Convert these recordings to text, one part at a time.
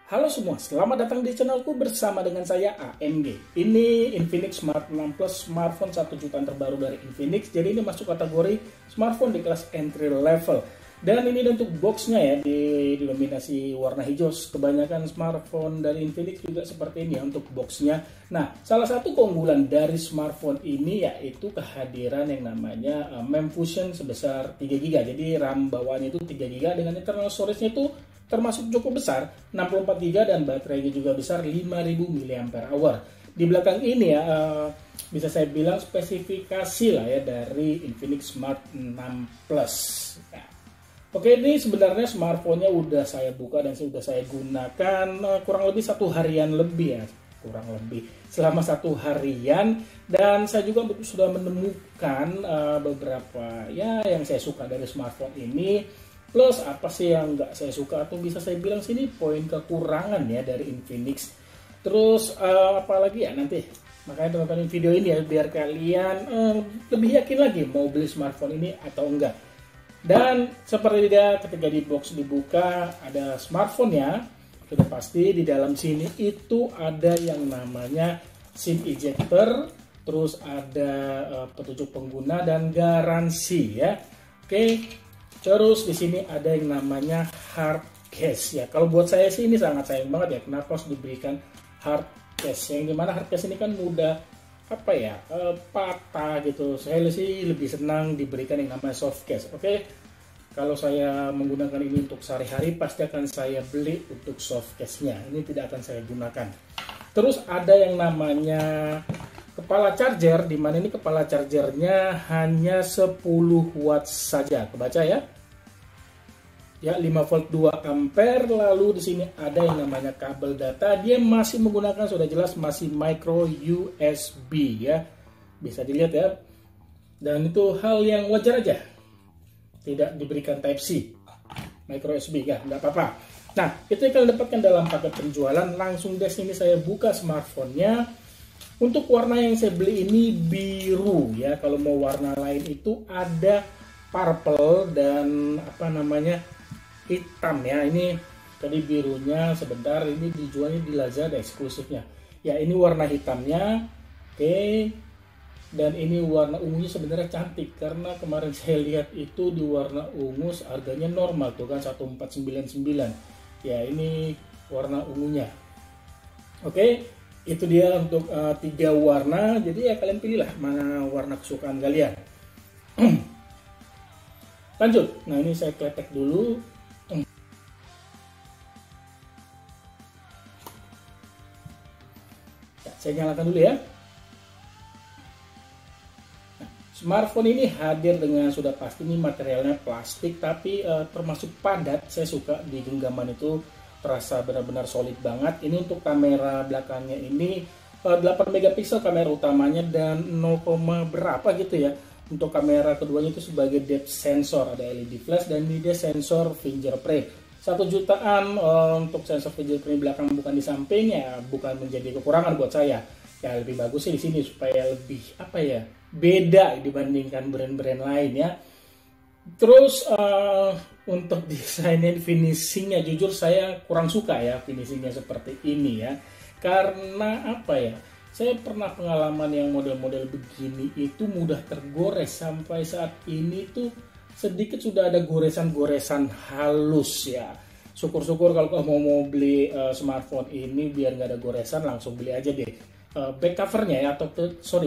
Halo semua, selamat datang di channelku bersama dengan saya AMG. Ini Infinix Smart 6 Plus, smartphone 1 jutaan terbaru dari Infinix. Jadi ini masuk kategori smartphone di kelas entry level. Dan ini untuk boxnya ya, didominasi warna hijau. Kebanyakan smartphone dari Infinix juga seperti ini ya untuk boxnya. Nah, salah satu keunggulan dari smartphone ini yaitu kehadiran yang namanya MEMS sebesar 3GB. Jadi RAM bawaannya itu 3GB dengan internal storage-nya itu termasuk cukup besar, 64GB, dan baterainya juga besar, 5000 mAh. Di belakang ini ya, bisa saya bilang spesifikasi lah ya dari Infinix Smart 6 Plus. Nah, oke, ini sebenarnya smartphone-nya udah saya buka dan sudah saya gunakan kurang lebih 1 harian lebih ya, kurang lebih selama 1 harian, dan saya juga sudah menemukan beberapa ya yang saya suka dari smartphone ini. Plus apa sih yang nggak saya suka atau bisa saya bilang sini poin kekurangan ya dari Infinix. Terus apalagi ya nanti, makanya tonton video ini ya biar kalian lebih yakin lagi mau beli smartphone ini atau enggak. Dan seperti dia ketika di box dibuka ada smartphone ya, sudah pasti di dalam sini itu ada yang namanya SIM ejector, terus ada petunjuk pengguna dan garansi ya. Oke. Terus di sini ada yang namanya hard case ya. Kalau buat saya sih ini sangat sayang banget ya. Kenapa harus diberikan hard case? Yang dimana hard case ini kan mudah patah gitu. Saya sih lebih senang diberikan yang namanya soft case. Oke. Kalau saya menggunakan ini untuk sehari-hari pasti akan saya beli untuk soft case-nya. Ini tidak akan saya gunakan. Terus ada yang namanya kepala charger, di mana ini kepala chargernya hanya 10 watt saja, kebaca ya? Ya, 5 volt 2 ampere. Lalu di sini ada yang namanya kabel data, dia masih menggunakan, sudah jelas masih micro USB ya, bisa dilihat ya. Dan itu hal yang wajar aja, tidak diberikan Type C, micro USB ya, nggak apa-apa. Nah, itu yang kalian dapatkan dalam paket penjualan. Langsung deh sini saya buka smartphone-nya. Untuk warna yang saya beli ini biru ya. Kalau mau warna lain itu ada purple dan hitam ya. Ini tadi birunya sebentar, ini dijualnya di Lazada eksklusifnya. Ya, ini warna hitamnya. Oke. Dan ini warna ungunya sebenarnya cantik karena kemarin saya lihat itu di warna ungu harganya normal tuh kan 1499. Ya, ini warna ungunya. Oke. Itu dia untuk 3 warna, jadi ya kalian pilihlah mana warna kesukaan kalian. Lanjut, nah ini saya kletek dulu. Ya, saya nyalakan dulu ya. Nah, smartphone ini hadir dengan sudah pasti ini materialnya plastik, tapi termasuk padat. Saya suka di genggaman itu terasa benar-benar solid banget. Ini untuk kamera belakangnya ini 8 megapiksel kamera utamanya dan 0, berapa gitu ya. Untuk kamera keduanya itu sebagai depth sensor, ada LED flash dan ini dia sensor fingerprint. 1 jutaan untuk sensor fingerprint belakang bukan di samping ya, bukan menjadi kekurangan buat saya. Ya lebih bagus sih di sini supaya lebih beda dibandingkan brand-brand lain ya. Terus untuk desainnya, finishingnya jujur saya kurang suka ya finishingnya seperti ini ya, karena saya pernah pengalaman yang model-model begini itu mudah tergores. Sampai saat ini tuh sedikit sudah ada goresan-goresan halus ya. Syukur-syukur kalau kamu mau beli smartphone ini biar nggak ada goresan, langsung beli aja deh back covernya ya, atau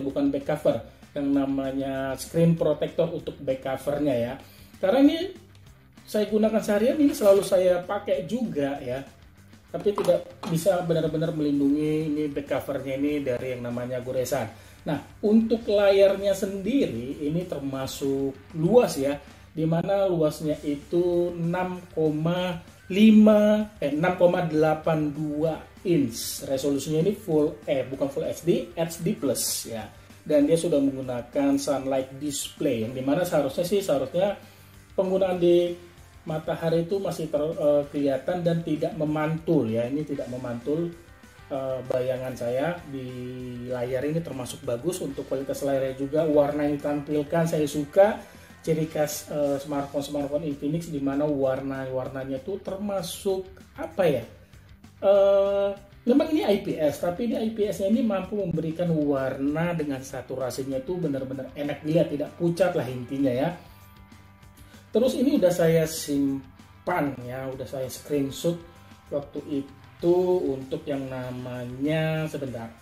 bukan back cover, yang namanya screen protector untuk back covernya ya. Karena ini saya gunakan seharian, ini selalu saya pakai juga ya. Tapi tidak bisa benar-benar melindungi ini back covernya ini dari yang namanya goresan. Nah, untuk layarnya sendiri ini termasuk luas ya. Dimana luasnya itu 6,82 inch. Resolusinya ini bukan full HD, HD plus ya. Dan dia sudah menggunakan sunlight display, yang dimana seharusnya penggunaan di matahari itu masih kelihatan dan tidak memantul ya. Ini tidak memantul. Bayangan saya di layar ini termasuk bagus. Untuk kualitas layarnya juga, warna yang ditampilkan saya suka. Ciri khas smartphone Infinix di mana warnanya itu termasuk Memang ini IPS, tapi ini IPS-nya ini mampu memberikan warna dengan saturasinya itu benar-benar enak dilihat, tidak pucat lah intinya ya. Terus ini udah saya simpan ya, udah saya screenshot waktu itu untuk yang namanya, sebentar,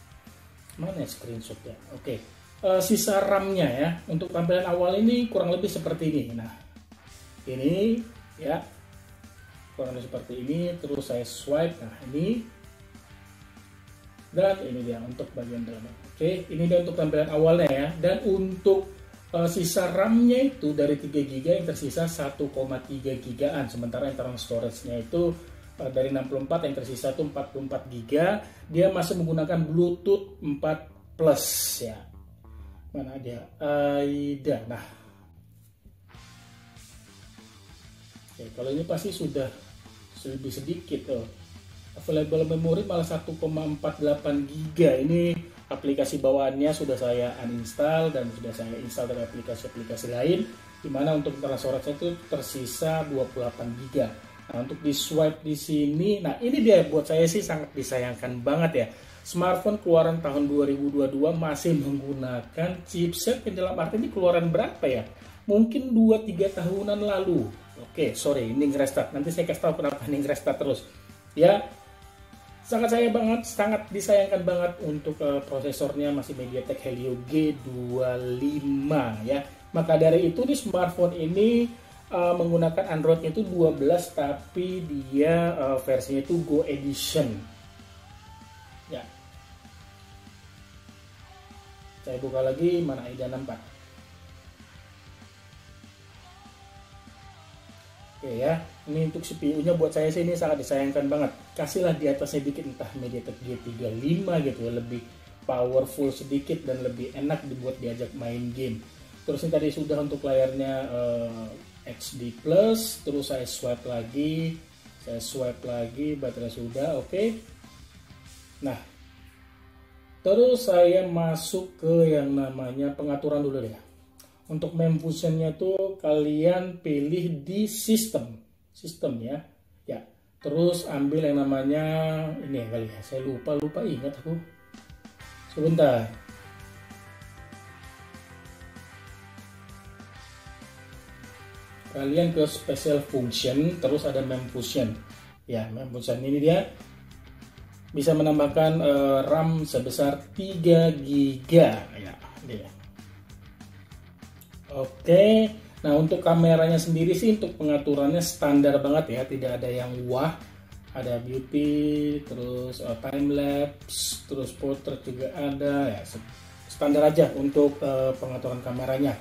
mana screenshot ya? Oke. Sisa RAM-nya ya, untuk tampilan awal ini kurang lebih seperti ini. Nah, ini ya, kurang lebih seperti ini. Terus saya swipe, nah ini. Dan ini dia untuk bagian dalam. Oke, ini dia untuk tampilan awalnya ya. Dan untuk sisa RAM-nya itu dari 3 GB yang tersisa 1,3 GB-an. Sementara internal storage-nya itu dari 64 yang tersisa itu 44 GB. Dia masih menggunakan Bluetooth 4 Plus ya. Mana dia? Ada. Nah. Oke, kalau ini pasti sudah lebih sedikit tuh. Available memory malah 1,48 GB. Ini aplikasi bawaannya sudah saya uninstall dan sudah saya install dari aplikasi-aplikasi lain, dimana untuk internal storage itu tersisa 28 GB. Nah, untuk di swipe di sini, nah ini dia buat saya sih sangat disayangkan banget ya. Smartphone keluaran tahun 2022 masih menggunakan chipset yang dalam arti ini keluaran berapa ya? Mungkin 2-3 tahunan lalu. Oke, sorry, ini restart. Nanti saya kasih tahu kenapa ini restart terus. Ya, sangat disayangkan banget untuk prosesornya masih MediaTek Helio G25 ya. Maka dari itu di smartphone ini menggunakan Android itu 12, tapi dia versinya itu Go Edition. Ya. Saya buka lagi, mana Ida 64. Oke ya, ini untuk CPU-nya buat saya sih ini sangat disayangkan banget. Kasihlah di atasnya dikit, entah MediaTek G35 gitu ya, lebih powerful sedikit dan lebih enak dibuat diajak main game. Terus ini tadi sudah untuk layarnya HD+, terus saya swipe lagi, baterai sudah, oke. Nah, terus saya masuk ke yang namanya pengaturan dulu deh. Untuk memfusionnya tuh kalian pilih di sistem ya. Ya. Terus ambil yang namanya ini ya kali ya. Saya lupa ingat aku. Sebentar. Kalian ke special function, terus ada memfusion. Ya, memfusion ini dia bisa menambahkan RAM sebesar 3 GB ya. Dia. Oke, nah untuk kameranya sendiri sih untuk pengaturannya standar banget ya, tidak ada yang wah. Ada beauty, terus time lapse, terus portrait juga ada ya, standar aja untuk pengaturan kameranya.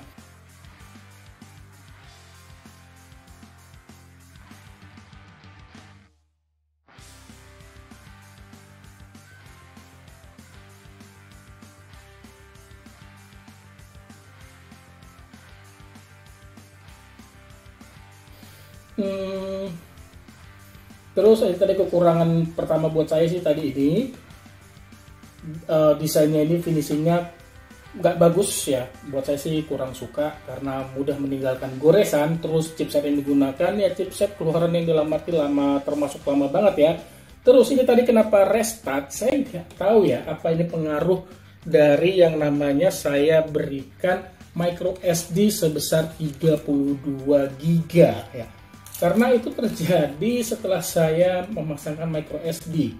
Terus tadi kekurangan pertama buat saya sih tadi ini desainnya ini finishingnya nggak bagus ya, buat saya sih kurang suka karena mudah meninggalkan goresan. Terus chipset yang digunakan ya chipset keluaran yang dalam arti lama, termasuk lama banget ya. Terus ini tadi kenapa restart, saya nggak tahu ya apa ini pengaruh dari yang namanya saya berikan micro SD sebesar 32 GB ya. Karena itu terjadi setelah saya memasangkan micro SD.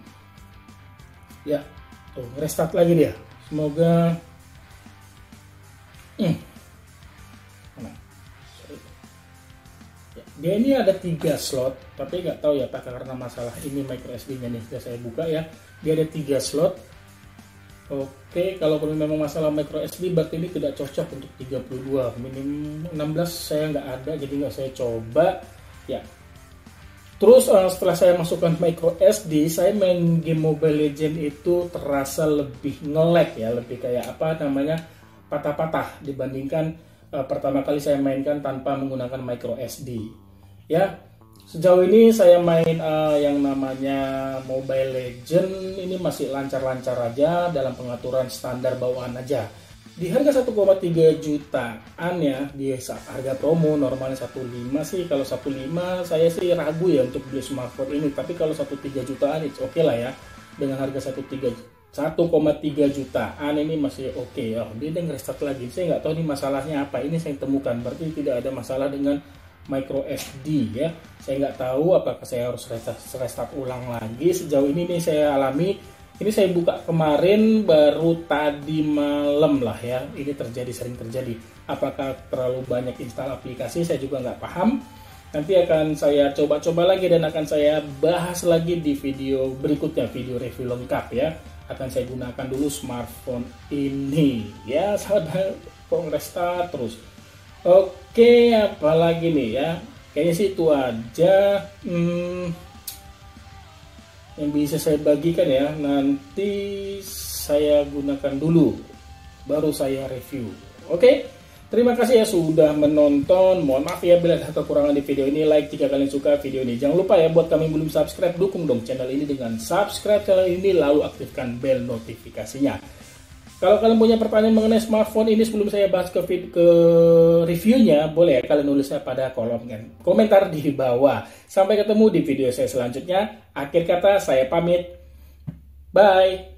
Ya, tuh restart lagi dia. Semoga ya, dia ini ada 3 slot, tapi nggak tahu ya apakah karena masalah ini micro SD-nya nih. Sudah saya buka ya. Dia ada 3 slot. Oke, kalau memang masalah micro SD berarti ini tidak cocok untuk 32. Minimum 16 saya nggak ada, jadi nggak saya coba. Ya, terus setelah saya masukkan micro SD, saya main game Mobile Legends itu terasa lebih nge-lag ya, lebih kayak apa namanya patah-patah dibandingkan pertama kali saya mainkan tanpa menggunakan micro SD. Ya, sejauh ini saya main yang namanya Mobile Legends ini masih lancar-lancar aja dalam pengaturan standar bawaan aja. Di harga 1,3 jutaan ya, di harga promo normalnya 1,5 sih. Kalau 1,5 saya sih ragu ya untuk beli smartphone ini. Tapi kalau 1,3 jutaan itu oke lah ya. Dengan harga 1,3 jutaan ini masih oke ya. Dia udah nge-restart lagi. Saya nggak tahu ini masalahnya apa. Ini saya temukan. Berarti tidak ada masalah dengan micro SD ya. Saya nggak tahu apakah saya harus restart ulang lagi. Sejauh ini nih saya alami. Ini saya buka kemarin baru tadi malam lah ya. Ini sering terjadi. Apakah terlalu banyak install aplikasi? Saya juga nggak paham. Nanti akan saya coba-coba lagi dan akan saya bahas lagi di video berikutnya, video review lengkap ya. Akan saya gunakan dulu smartphone ini ya. Sahabat restart terus. Oke, apalagi nih ya. Kayaknya sih itu aja. Yang bisa saya bagikan ya, nanti saya gunakan dulu baru saya review. Oke, terima kasih ya sudah menonton. Mohon maaf ya bila ada kekurangan di video ini. Like jika kalian suka video ini. Jangan lupa ya buat kami belum subscribe, dukung dong channel ini dengan subscribe channel ini lalu aktifkan bel notifikasinya. Kalau kalian punya pertanyaan mengenai smartphone ini sebelum saya bahas ke reviewnya, boleh ya kalian nulisnya pada kolom komentar di bawah. Sampai ketemu di video saya selanjutnya. Akhir kata saya pamit. Bye.